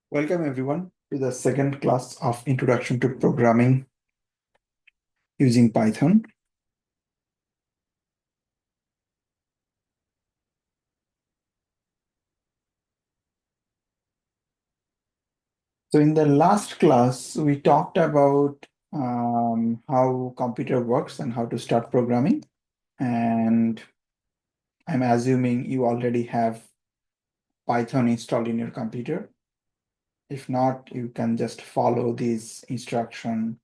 Welcome everyone to the second class of Introduction to Programming using Python. So in the last class, we talked about how computer works and how to start programming. And I'm assuming you already have Python installed in your computer. If not, you can just follow this instruction,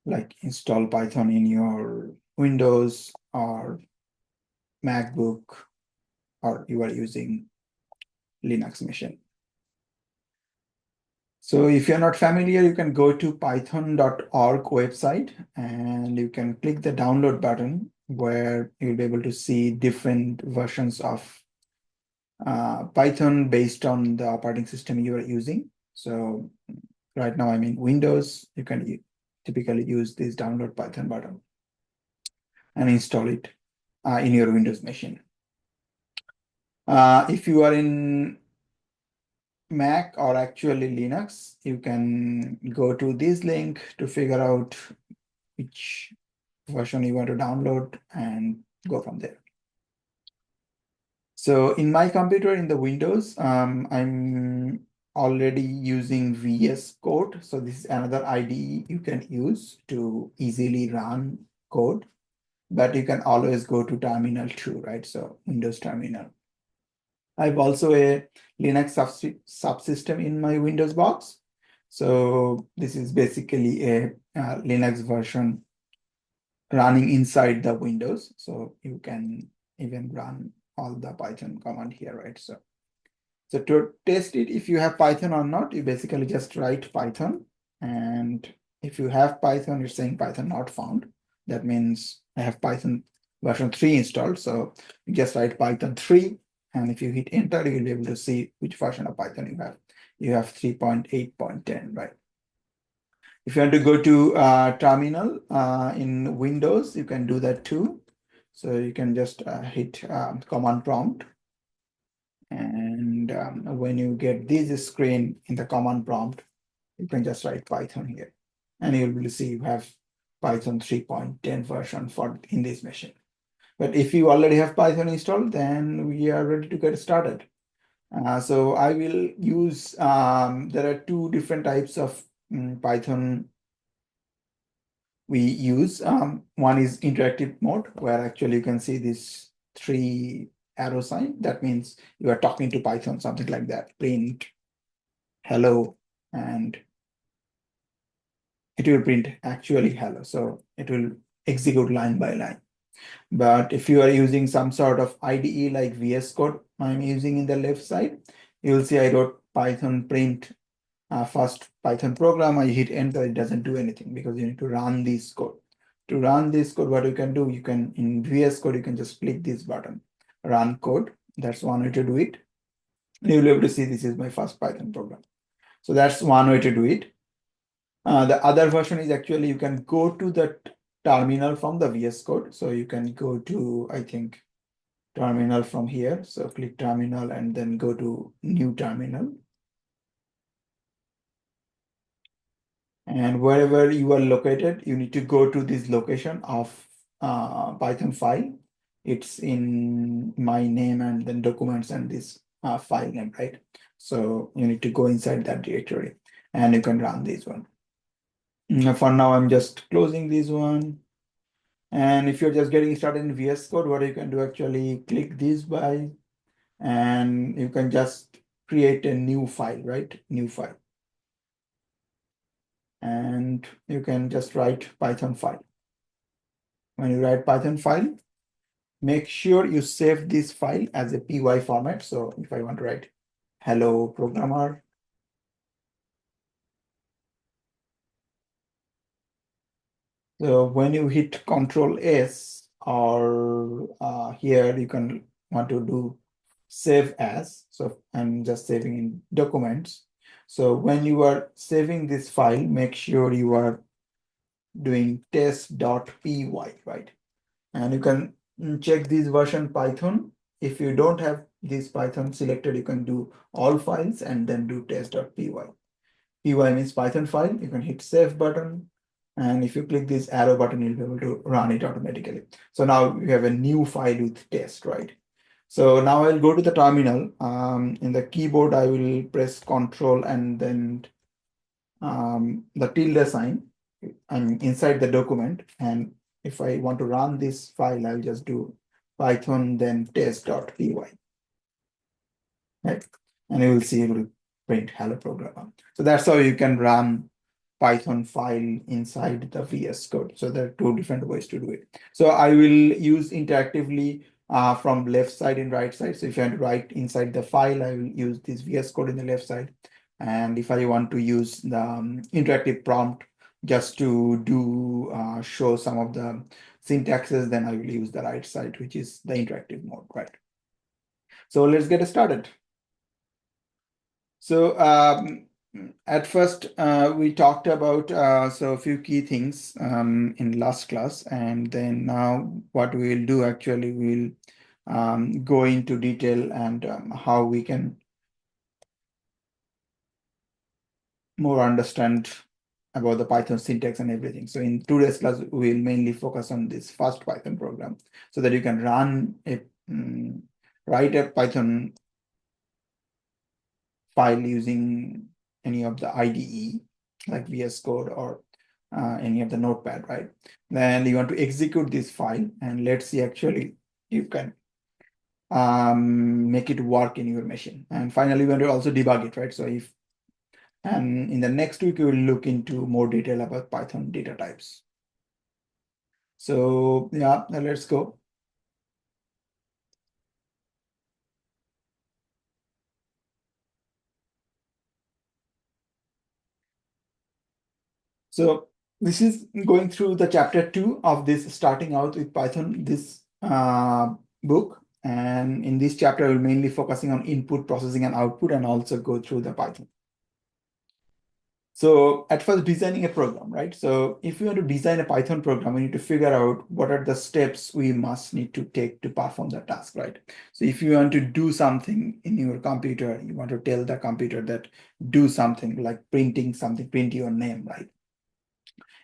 like install Python in your Windows or MacBook, or you are using Linux machine. So if you're not familiar, you can go to python.org website and you can click the download button where you'll be able to see different versions of Python based on the operating system you are using. So right now I'm in Windows. You can typically use this download Python button and install it in your Windows machine. If you are in Mac or actually Linux, you can go to this link to figure out which version you want to download and go from there. So in my computer in the Windows, I'm already using VS Code. So this is another IDE you can use to easily run code, but you can always go to terminal too, right? So Windows terminal. I have also a Linux subsystem in my Windows box. So this is basically a Linux version running inside the Windows. So you can even run all the Python command here, right? So to test it, if you have Python or not, you basically just write Python. And if you have Python, you're saying Python not found. That means I have Python version 3 installed. So you just write Python 3. And if you hit enter, you'll be able to see which version of Python you have. You have 3.8.10, right? If you want to go to terminal in Windows, you can do that too. So you can just hit command prompt. And when you get this screen in the command prompt, you can just write Python here. And you'll be able to see you have Python 3.10 version for in this machine. But if you already have Python installed, then we are ready to get started. So I will use, there are two different types of Python we use. One is interactive mode, where actually you can see this 3 arrow sign. That means you are talking to Python, something like that. Print hello, and it will print actually hello. So it will execute line by line. But if you are using some sort of IDE like VS Code I'm using in the left side, you'll see I wrote Python print first Python program. I hit enter, it doesn't do anything because you need to run this code. To run this code, what you can do, you can in VS Code, you can just click this button, run code. That's one way to do it. You'll be able to see this is my first Python program. So that's one way to do it. The other version is actually you can go to the terminal from the VS Code. So you can go to, I think, terminal from here. So click terminal and then go to new terminal. And wherever you are located, you need to go to this location of Python file. It's in my name and then documents and this file name, right? So you need to go inside that directory and you can run this one. For now, I'm just closing this one. And if you're just getting started in VS Code, what you can do actually click this by, and you can just create a new file, right? New file. And you can just write Python file. When you write Python file, make sure you save this file as a py format. So if I want to write hello programmer, so when you hit Control S, or here you can want to do save as. So I'm just saving in documents. So when you are saving this file, make sure you are doing test.py, right? And you can check this version Python if you don't have this Python selected, you can do all files and then do test.py. Py means Python file. You can hit save button. And if you click this arrow button, you'll be able to run it automatically. So now we have a new file with test, right? So now I'll go to the terminal. In the keyboard, I will press Control and then the tilde sign. I'm inside the document. And if I want to run this file, I'll just do Python then test.py. Right? And you will see it will print hello program. So that's how you can run Python file inside the VS Code. So there are two different ways to do it. So I will use interactively from left side and right side. So if I want to write inside the file, I will use this VS Code in the left side. And if I want to use the interactive prompt just to do show some of the syntaxes, then I will use the right side, which is the interactive mode, right? So let's get started. So at first we talked about so a few key things in last class, and then now what we will do actually we'll go into detail and how we can more understand about the Python syntax and everything. So in today's class, we'll mainly focus on this first Python program so that you can run a write a Python file using any of the IDE like VS Code or any of the notepad, right? Then you want to execute this file and let's see actually you can make it work in your machine. And finally, we want to also debug it, right? So if and in the next week, we will look into more detail about Python data types. So yeah, now let's go. So this is going through the chapter 2 of this starting out with Python, this book. And in this chapter, we'll mainly focusing on input processing and output and also go through the Python. So at first designing a program, right? So if you want to design a Python program, we need to figure out what are the steps we must need to take to perform the task, right? So if you want to do something in your computer, you want to tell the computer that do something like printing something, print your name, right?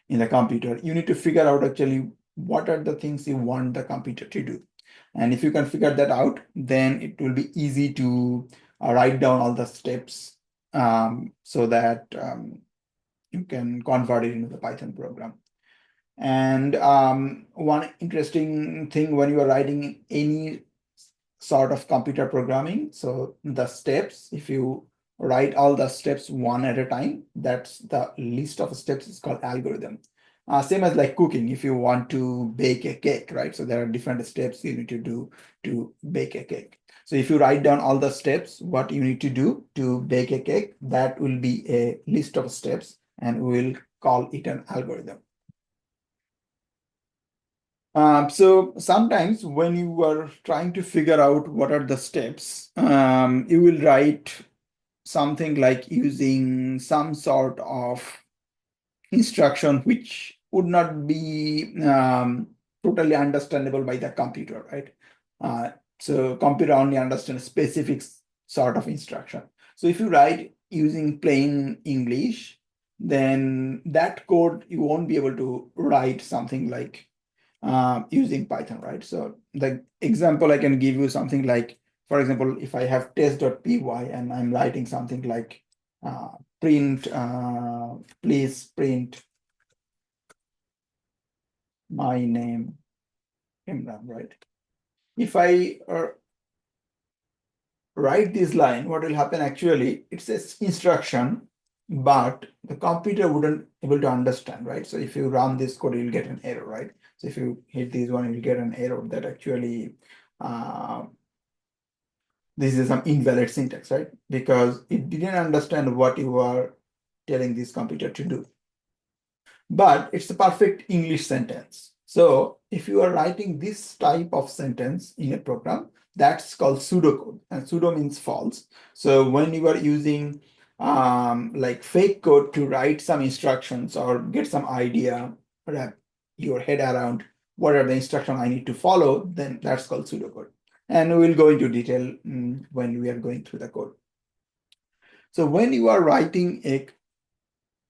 In the computer, you need to figure out actually what are the things you want the computer to do. And if you can figure that out, then it will be easy to write down all the steps so that you can convert it into the Python program. And one interesting thing when you are writing any sort of computer programming, so the steps, if you write all the steps one at a time, that's the list of steps is called algorithm. Same as like cooking, if you want to bake a cake, right? So there are different steps you need to do to bake a cake. So if you write down all the steps, what you need to do to bake a cake, that will be a list of steps and we'll call it an algorithm. So sometimes when you are trying to figure out what are the steps, you will write something like using some sort of instruction which would not be totally understandable by the computer, right? So computer only understands specific sort of instruction. So if you write using plain English, then that code you won't be able to write something like using Python, right? So the example I can give you something like, for example, if I have test.py and I'm writing something like print, please print my name, Imran, right? If I write this line, what will happen actually, it says instruction, but the computer wouldn't able to understand, right? So if you run this code, you'll get an error, right? So if you hit this one, you'll get an error that actually this is some invalid syntax, right? Because it didn't understand what you are telling this computer to do. But it's a perfect English sentence. So if you are writing this type of sentence in a program, that's called pseudocode, and pseudo means false. So when you are using like fake code to write some instructions or get some idea, wrap your head around what are the instructions I need to follow, then that's called pseudocode. And we'll go into detail when we are going through the code. So when you are writing a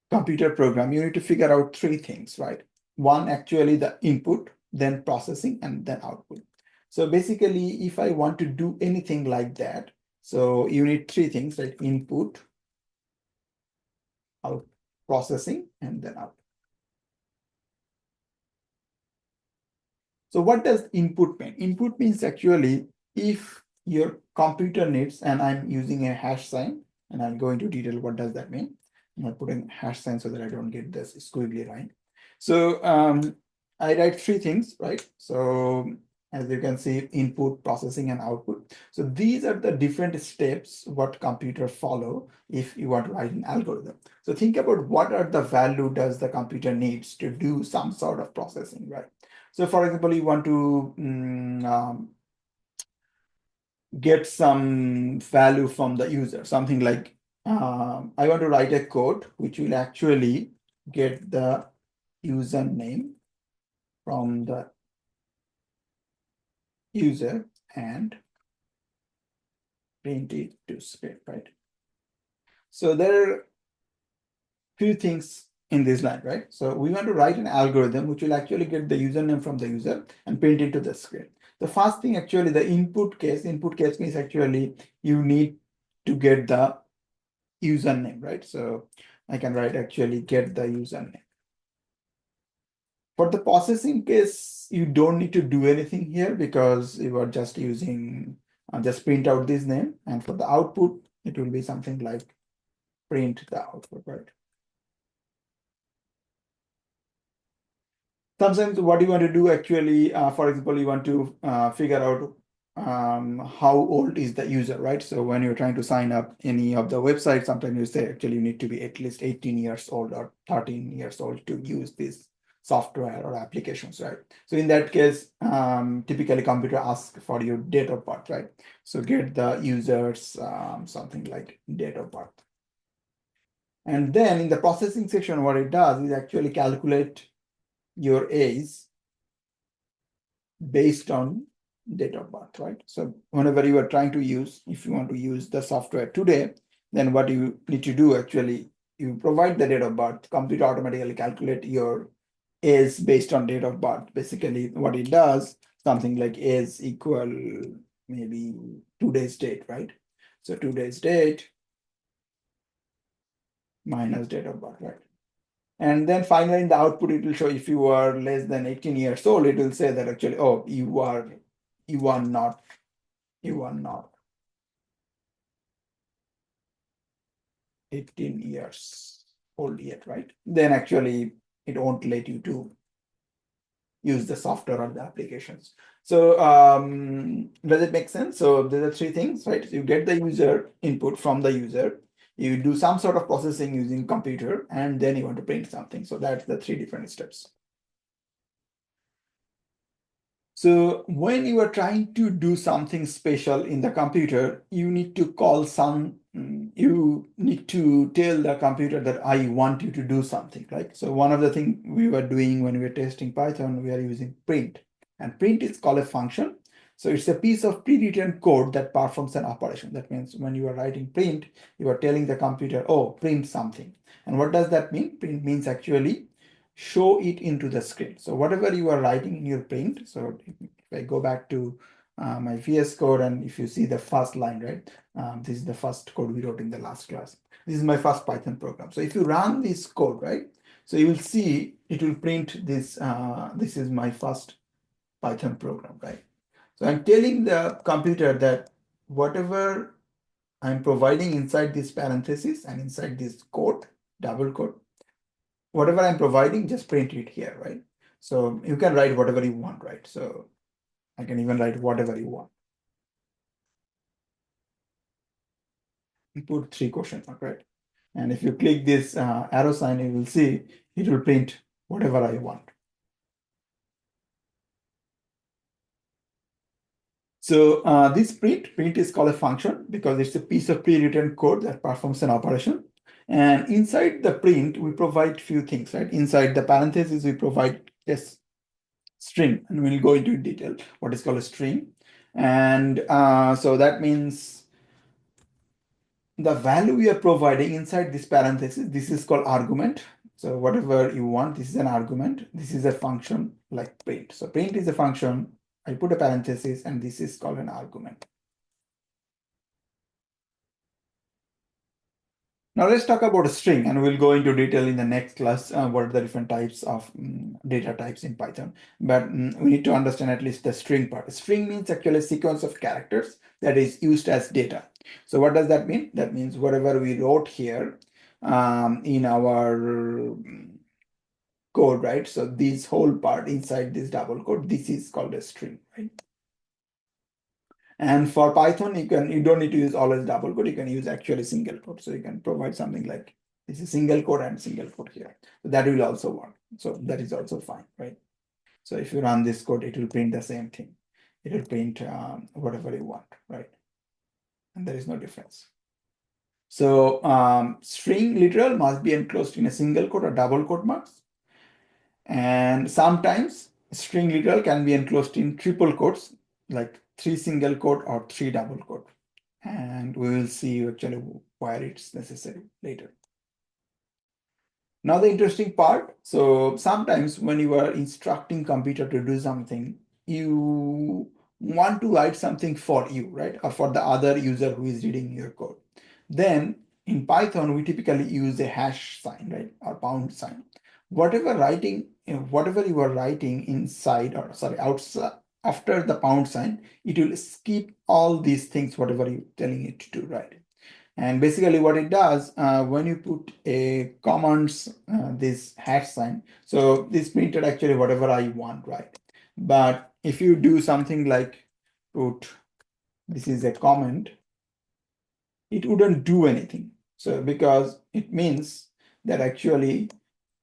computer program, you need to figure out three things, right? One, actually the input, then processing, and then output. So basically, if I want to do anything like that, so you need three things, right? Input, out, processing, and then output. So what does input mean? Input means actually if your computer needs, and I'm using a hash sign, and I'll go into detail what does that mean. I'm gonna put in hash sign so that I don't get this squiggly line. So I write three things, right? So as you can see, input, processing, and output. So these are the different steps what computer follow if you want to write an algorithm. So think about what are the value does the computer needs to do some sort of processing, right? So for example, you want to get some value from the user, something like I want to write a code which will actually get the username from the user and print it to script, right? So there are few things in this line, right? So we want to write an algorithm which will actually get the username from the user and print it to the script. The first thing, actually, the input case means actually you need to get the username, right? So I can write actually get the username. For the processing case, you don't need to do anything here because you are just using, just print out this name. And for the output, it will be something like print the output, right? Sometimes what you want to do actually, for example, you want to figure out how old is the user, right? So when you're trying to sign up any of the websites, sometimes you say actually you need to be at least 18 years old or 13 years old to use this software or applications, right? So in that case, typically computer asks for your date of birth, right? So get the user's something like date of birth. And then in the processing section, what it does is actually calculate your age based on date of birth, right? So whenever you are trying to use, if you want to use the software today, then what you need to do actually, you provide the date of birth, computer automatically calculate your age based on date of birth. Basically, what it does, something like age equal maybe today's date, right? So today's date minus date of birth, right? And then finally in the output, it will show if you are less than 18 years old, it will say that actually, oh, you are not 18 years old yet, right? Then actually it won't let you to use the software or the applications. So does it make sense? So there are three things, right? So you get the user input from the user, you do some sort of processing using computer, and then you want to print something. So that's the three different steps. So when you are trying to do something special in the computer, you need to call you need to tell the computer that I want you to do something, right? So one of the things we were doing when we were testing Python, we are using print. And print is called a function. So it's a piece of pre-written code that performs an operation. That means when you are writing print, you are telling the computer, oh, print something. And what does that mean? Print means actually show it into the screen. So whatever you are writing in your print, so if I go back to my VS Code, and if you see the first line, right, this is the first code we wrote in the last class. This is my first Python program. So if you run this code, right, so you will see it will print this. This is my first Python program, right? So I'm telling the computer that whatever I'm providing inside this parenthesis and inside this quote, double quote, whatever I'm providing, just print it here, right? So you can write whatever you want, right? So I can even write whatever you want. You put three question mark, right? And if you click this arrow sign, you will see it will print whatever I want. So this print is called a function because it's a piece of pre-written code that performs an operation. And inside the print, we provide few things, right? Inside the parentheses, we provide this string, and we'll go into detail what is called a string. And so that means the value we are providing inside this parenthesis, this is called argument. So whatever you want, this is an argument. This is a function like print. So print is a function. I put a parenthesis and this is called an argument. Now let's talk about a string, and we'll go into detail in the next class what are the different types of data types in Python. But we need to understand at least the string part. A string means actually a sequence of characters that is used as data. So what does that mean? That means whatever we wrote here in our code, right? So this whole part inside this double quote, this is called a string, right? And for Python, you don't need to use always double quote. You can use actually single quote. So you can provide something like this is single quote and single quote here. So that will also work. So that is also fine, right? So if you run this code, it will print the same thing. It will print whatever you want, right? And there is no difference. So string literal must be enclosed in a single quote or double quote marks. And sometimes string literal can be enclosed in triple quotes, like 3 single quote or 3 double quote. And we will see actually where it's necessary later. Now the interesting part, so sometimes when you are instructing computer to do something, you want to write something for you, right? Or for the other user who is reading your code. Then in Python, we typically use a hash sign, right? Or pound sign. Whatever you are writing inside, or sorry, outside, after the pound sign, it will skip all these things, whatever you're telling it to do, right? And basically what it does, when you put a commands, this hash sign, so this printed actually whatever I want, right? But if you do something like put, this is a comment, it wouldn't do anything. So because it means that actually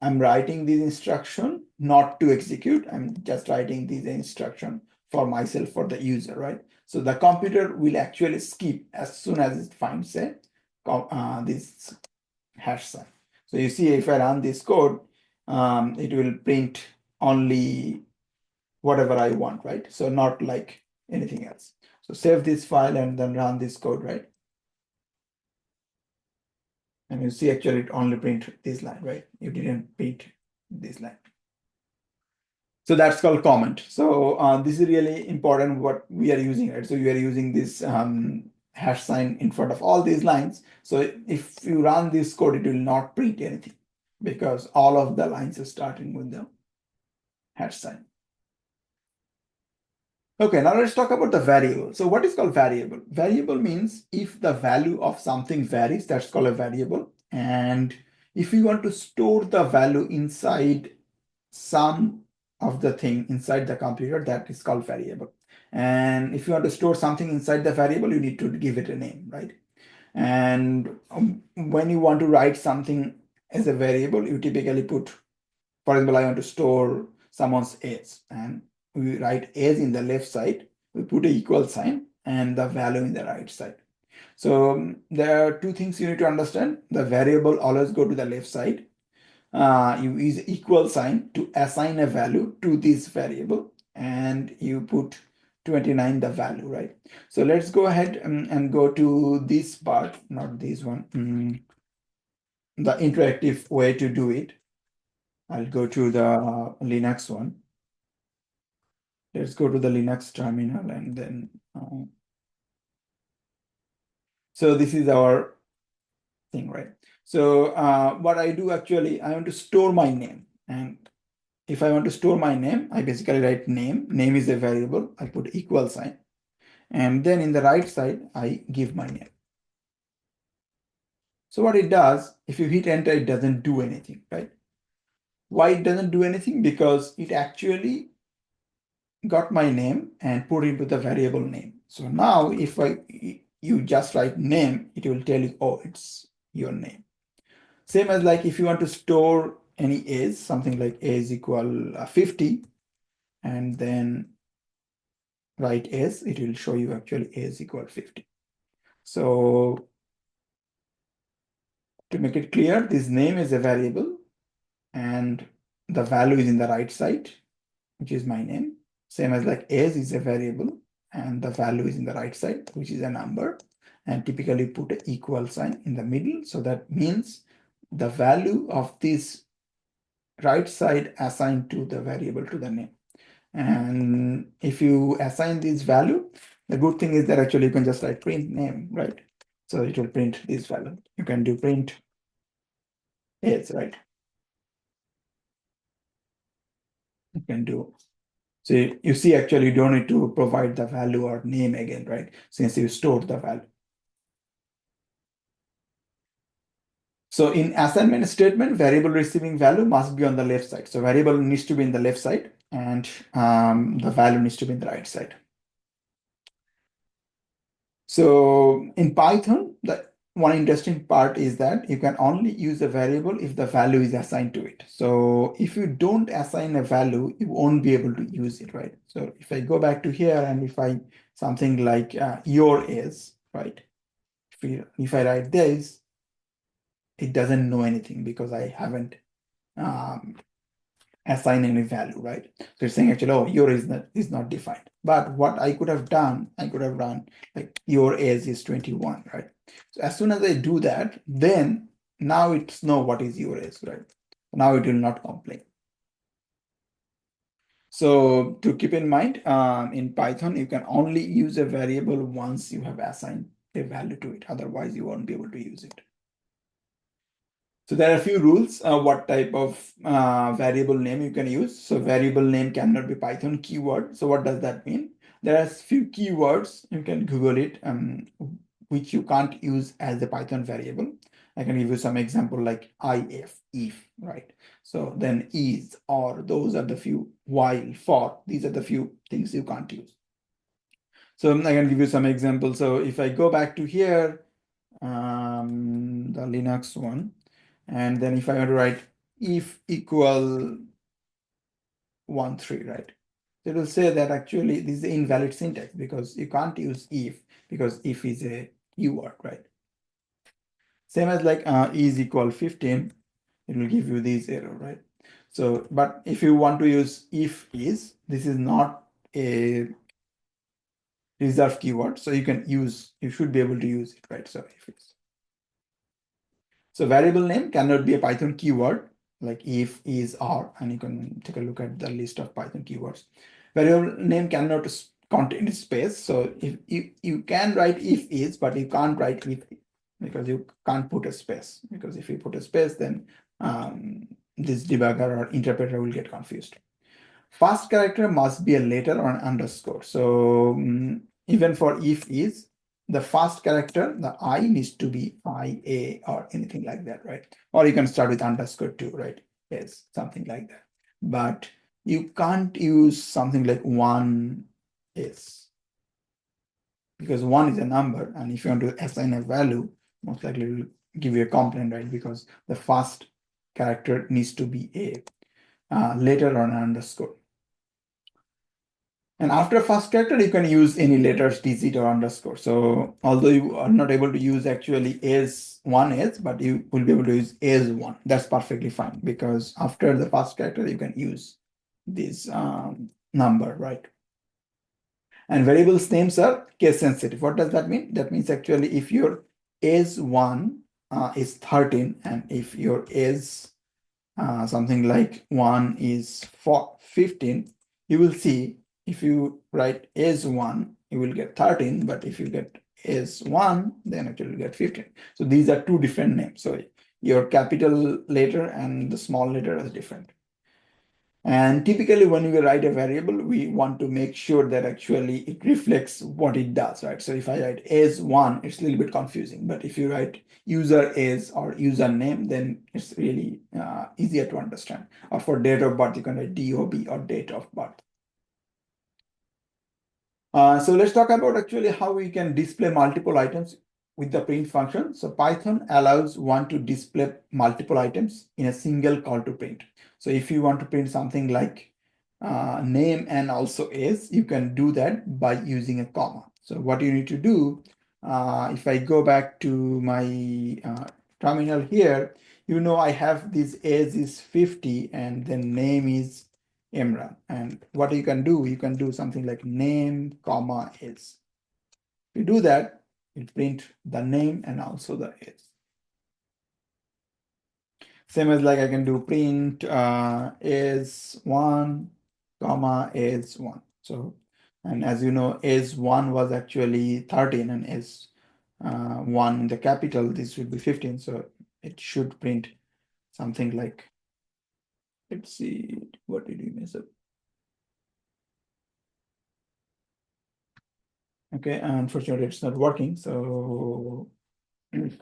I'm writing this instruction not to execute. I'm just writing this instruction for myself, for the user, right? So the computer will actually skip as soon as it finds this hash sign. So you see, if I run this code, it will print only whatever I want, right? So not like anything else. So save this file and then run this code, right? And you see actually it only print this line, right? You didn't print this line. So that's called comment. So this is really important what we are using, right? So you are using this hash sign in front of all these lines. So if you run this code, it will not print anything because all of the lines are starting with the hash sign. Okay, now let's talk about the variable. So what is called variable? Variable means if the value of something varies, that's called a variable. And if you want to store the value inside some of the thing inside the computer, that is called variable. And if you want to store something inside the variable, you need to give it a name, right? And when you want to write something as a variable, you typically put, for example, I want to store someone's age, and we write age in the left side, we put a equal sign and the value in the right side. So there are two things you need to understand. The variable always go to the left side. You use equal sign to assign a value to this variable, and you put 29 the value, right? So let's go ahead and go to this part, not this one, the interactive way to do it. I'll go to the Linux one. Let's go to the Linux terminal and then so this is our thing, right? So what I do actually, I want to store my name, and if I want to store my name, I basically write name. Name is a variable. I put equal sign. And then in the right side, I give my name. So what it does, if you hit enter, it doesn't do anything, right? Why it doesn't do anything? Because it actually got my name and put into the variable name. So now if you just write name, it will tell you, oh, it's your name. Same as like if you want to store any age, something like age equal 50, and then write age, it will show you actually age equal 50. So to make it clear, this name is a variable and the value is in the right side, which is my name. Same as like age is a variable and the value is in the right side, which is a number, and typically put an equal sign in the middle. So that means the value of this right side assigned to the variable to the name. And if you assign this value, the good thing is that actually you can just write print name, right? So it will print this value. You can do print age, right? You can do. So you see, actually, you don't need to provide the value or name again, right? Since you stored the value. So in assignment statement, variable receiving value must be on the left side. So variable needs to be in the left side, and the value needs to be in the right side. So in Python, the one interesting part is that you can only use a variable if the value is assigned to it. So if you don't assign a value, you won't be able to use it, right? So if I go back to here and if I something like your is, right? If I write this, it doesn't know anything because I haven't um, assigned any value, right? So it's saying actually, oh, your is not defined. But what I could have done, I could have run like your age is 21, right? So as soon as I do that, then now it's know what is your age, right? Now it will not complain. So to keep in mind, in Python, you can only use a variable once you have assigned a value to it. Otherwise, you won't be able to use it. So there are a few rules, what type of variable name you can use. So variable name cannot be Python keyword. So what does that mean? There are few keywords, you can Google it, which you can't use as a Python variable. I can give you some example like if, right? So then is, or those are the few, while, for, these are the few things you can't use. So I can give you some examples. So if I go back to here, the Linux one, and then if I want to write if equal 1, 3, right? It will say that actually this is the invalid syntax because you can't use if because if is a keyword, right? Same as like is equal 15, it will give you this error, right? So, but if you want to use if is, this is not a reserved keyword, so you should be able to use it, right? So if it's so variable name cannot be a Python keyword like if, is, are, and you can take a look at the list of Python keywords. Variable name cannot contain space. So if you can write if is, but you can't write if because you can't put a space. Because if you put a space, then this debugger or interpreter will get confused. First character must be a letter or an underscore. So even for if is, the first character, the I needs to be I, A, or anything like that, right? Or you can start with underscore too, right? Yes, something like that. But you can't use something like one is because one is a number, and if you want to assign a value, most likely it will give you a complaint, right? Because the first character needs to be a letter or an underscore. And after first character, you can use any letters, digit or underscore. So although you are not able to use actually as one is, but you will be able to use as one. That's perfectly fine because after the first character, you can use this number, right? And variables names are case sensitive. What does that mean? That means actually if your as one is 13 and if your as something like 1 is 15, you will see if you write as 1, you will get 13, but if you get as 1, then actually you get 15. So these are two different names. So your capital letter and the small letter is different. And typically when we write a variable, we want to make sure that actually it reflects what it does, right? So if I write as1, it's a little bit confusing, but if you write user as or username, then it's really easier to understand. Or for date of birth, you can write DOB or date of birth. So let's talk about actually how we can display multiple items with the print function. So Python allows one to display multiple items in a single call to print. So if you want to print something like name and also age, you can do that by using a comma. So what you need to do, if I go back to my terminal here, I have this age is 50 and then name is Imran. And what you can do something like name, comma, is. If you do that, it print the name and also the is. Same as like I can do print is one, comma, is one. So, and as you know, is one was actually 13 and is one in the capital, this would be 15. So it should print something like, let's see, what did we mess up? Okay, unfortunately, it's not working. So maybe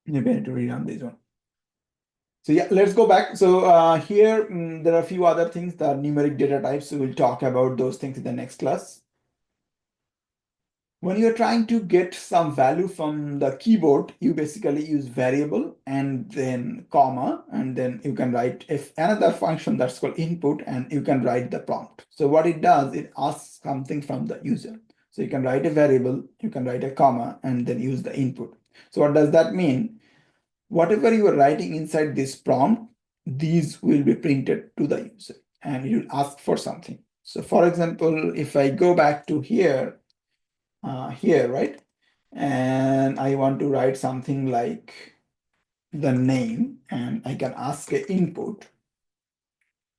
I need to rerun this one. So yeah, let's go back. So here, there are a few other things, the numeric data types. So we'll talk about those things in the next class. When you're trying to get some value from the keyboard, you basically use variable and then comma, and then you can write if another function that's called input, and you can write the prompt. So what it does, it asks something from the user. So you can write a variable, you can write a comma, and then use the input. So what does that mean? Whatever you are writing inside this prompt, these will be printed to the user and you'll ask for something. So for example, if I go back to here, right? And I want to write something like the name, and I can ask a input.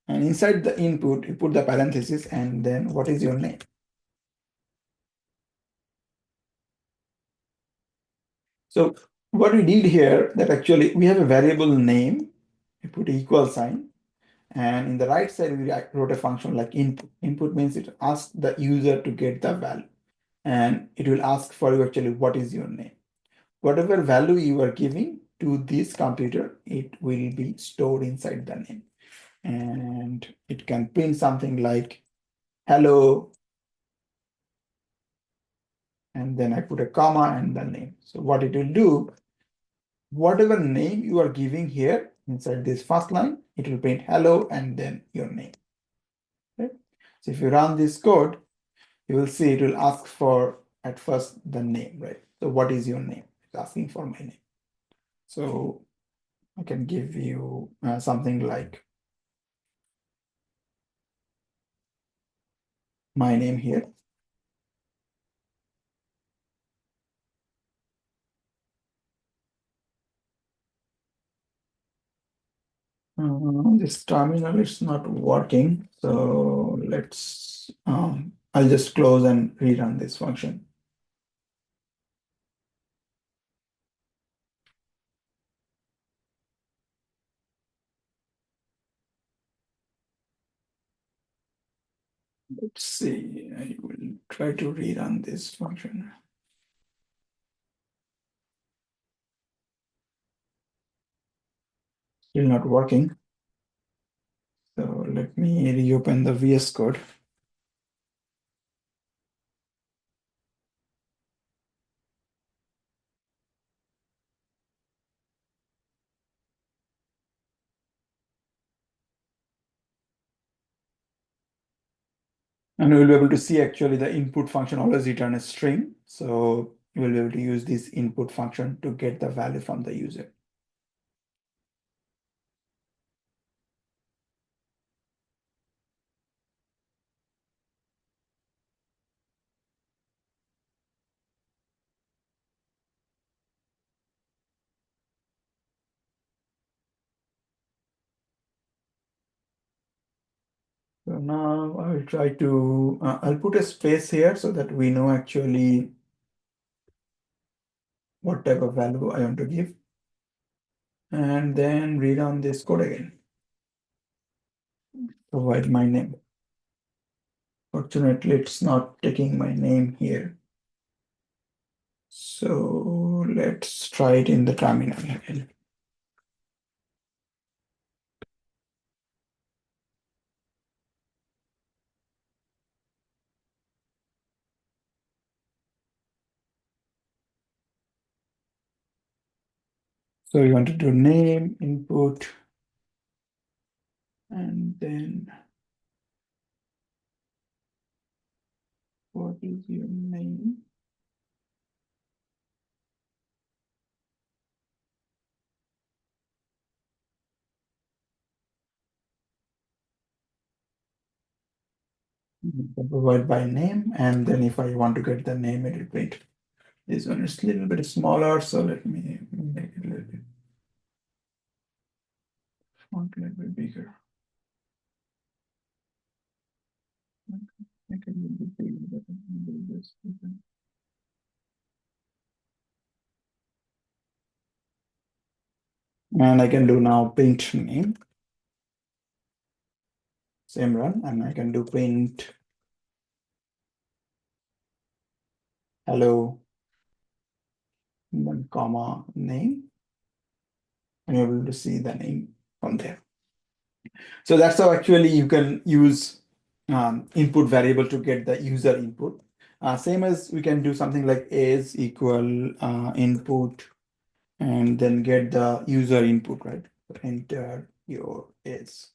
And inside the input, you put the parenthesis and then what is your name? So what we did here, that actually we have a variable name, we put equal sign, and in the right side, we wrote a function like input. Input means it asks the user to get the value, and it will ask for you actually what is your name. Whatever value you are giving to this computer, it will be stored inside the name. And it can print something like hello, and then I put a comma and the name. So what it will do, whatever name you are giving here inside this first line, it will print hello and then your name. Right? So if you run this code, you will see it will ask for at first the name, right? So what is your name? It's asking for my name. So I can give you something like my name here. This terminal is not working. So I'll just close and rerun this function. Let's see, I will try to rerun this function. Still not working. So let me reopen the VS Code. And we'll be able to see actually the input function always return a string. So you will be able to use this input function to get the value from the user. So now I will try to, I'll put a space here so that we know actually what type of value I want to give. And then rerun this code again. Provide my name. Fortunately, it's not taking my name here. So let's try it in the terminal again. So you want to do name, input, and then what is your name? Provide by name, and then if I want to get the name, it will print. This one is a little bit smaller, so let me make it a little bit font a little bit bigger. Make it a little bit bigger, but I can do this. And I can do now print name, same run, and I can do print hello, then comma name, and you're able to see the name from there. So that's how actually you can use input variable to get the user input. Same as we can do something like is equal input and then get the user input, right? Enter your is.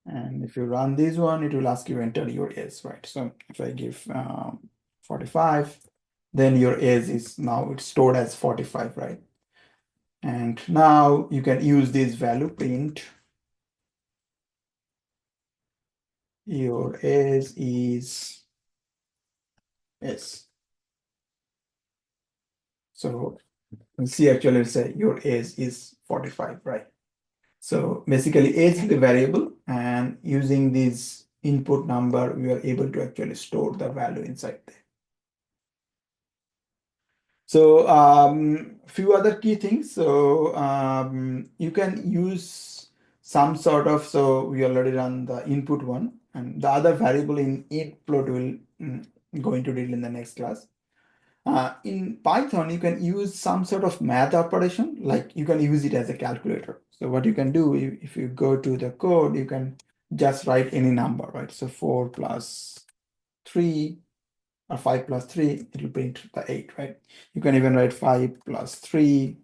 And if you run this one, it will ask you enter your is, right? So if I give 45, then your is now it's stored as 45, right? And now you can use this value print your is. So you see actually say your age is 45, right? So basically age is a variable, and using this input number, we are able to actually store the value inside there. So few other key things. So you can use some sort of, so we already run the input one, and the other variable in input will go into detail in the next class. In Python, you can use some sort of math operation, like you can use it as a calculator. So what you can do, if you go to the code, you can just write any number, right? So 4 plus 3 or 5 plus 3, it will print the 8, right? You can even write 5 plus 3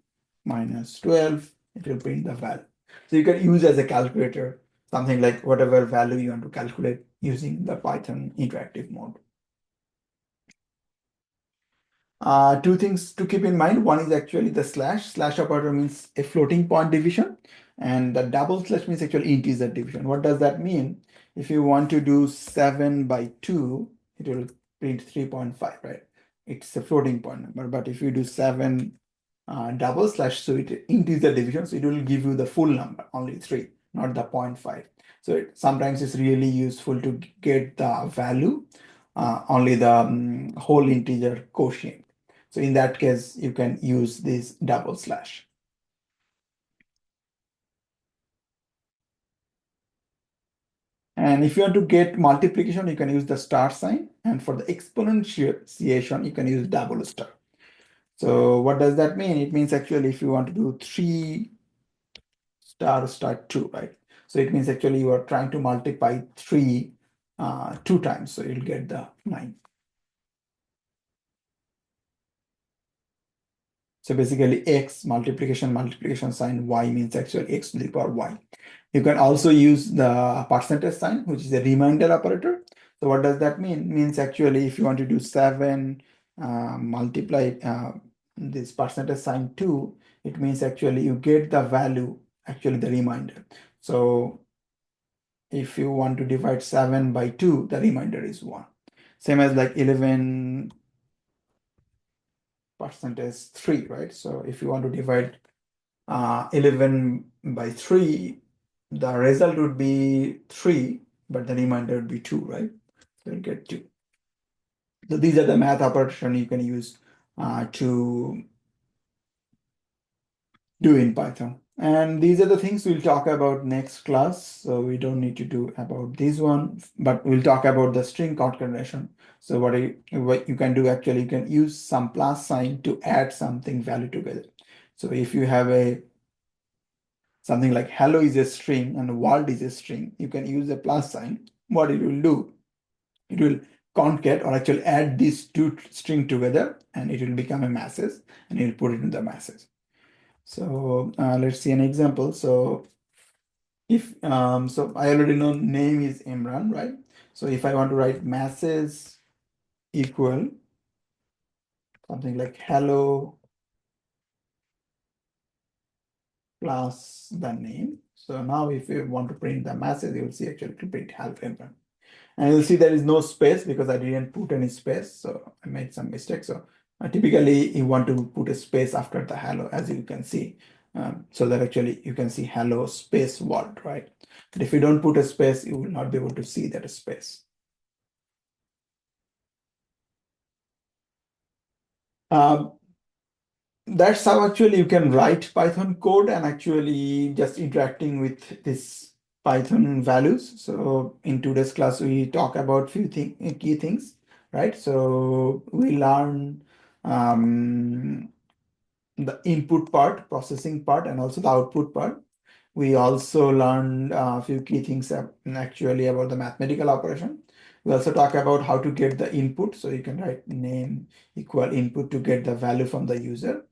minus 12, it will print the value. So you can use as a calculator, something like whatever value you want to calculate using the Python interactive mode. Two things to keep in mind. One is actually the slash. Slash operator means a floating point division, and the double slash means actually integer division. What does that mean? If you want to do 7 by 2, it will print 3.5, right? It's a floating point number. But if you do 7 double slash, so it integer division, so it will give you the full number, only 3, not the 0.5. So sometimes it's really useful to get the value, only the whole integer quotient. So in that case, you can use this double slash. And if you want to get multiplication, you can use the star sign. And for the exponentiation, you can use double star. So what does that mean? It means actually if you want to do 3 star 2, right? So it means actually you are trying to multiply 3 2 times. So you'll get the 9. So basically x multiplication sign y means actually x to the power y. You can also use the percentage sign, which is a remainder operator. So what does that mean? Means actually if you want to do 7 multiply this percentage sign 2, it means actually you get the value, actually the remainder. So if you want to divide 7 by 2, the remainder is 1. Same as like 11 percentage 3, right? So if you want to divide 11 by 3, the result would be 3, but the remainder would be 2, right? So you'll get 2. So these are the math operation you can use to do in Python. And these are the things we'll talk about next class. So we don't need to do about this one, but we'll talk about the string concatenation. So what you can do actually, you can use some plus sign to add something value together. So if you have something like hello is a string and world is a string, you can use a plus sign. What it will do, it will concat or actually add these two string together, and it will become a message, and it will put it in the message. So let's see an example. So if so I already know name is Imran, right? So if I want to write message equal something like hello plus the name. So now if you want to print the message, you will see actually to print hello everyone. And you'll see there is no space because I didn't put any space. So I made some mistake. So typically you want to put a space after the hello, as you can see, so that actually you can see hello space world, right? But if you don't put a space, you will not be able to see that space. Um, that's how actually you can write Python code and actually just interacting with this Python values. So in today's class, we talk about few key things, right? So we learn the input part, processing part, and also the output part. We also learned a few key things actually about the mathematical operation. We also talk about how to get the input. So you can write name equal input to get the value from the user.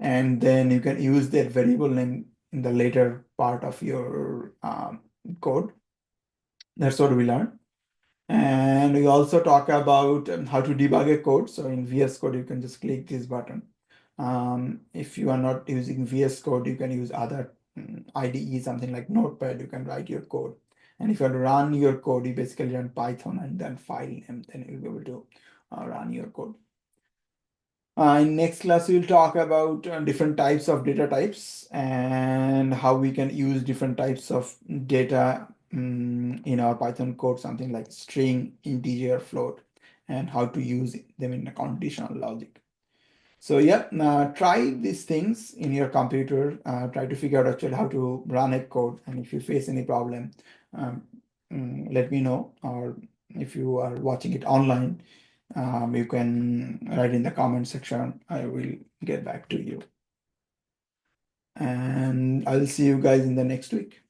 And then you can use that variable name in the later part of your code. That's what we learned. And we also talk about how to debug a code. So in VS Code, you can just click this button. If you are not using VS Code, you can use other IDE, something like Notepad. You can write your code. And if you want to run your code, you basically run Python and then file name, then you'll be able to run your code. In next class, we'll talk about different types of data types and how we can use different types of data in our Python code, something like string, integer, float, and how to use them in a conditional logic. So yeah, try these things in your computer. Try to figure out actually how to run a code. And if you face any problem, um, let me know. Or if you are watching it online, you can write in the comment section. I will get back to you. And I'll see you guys in the next week.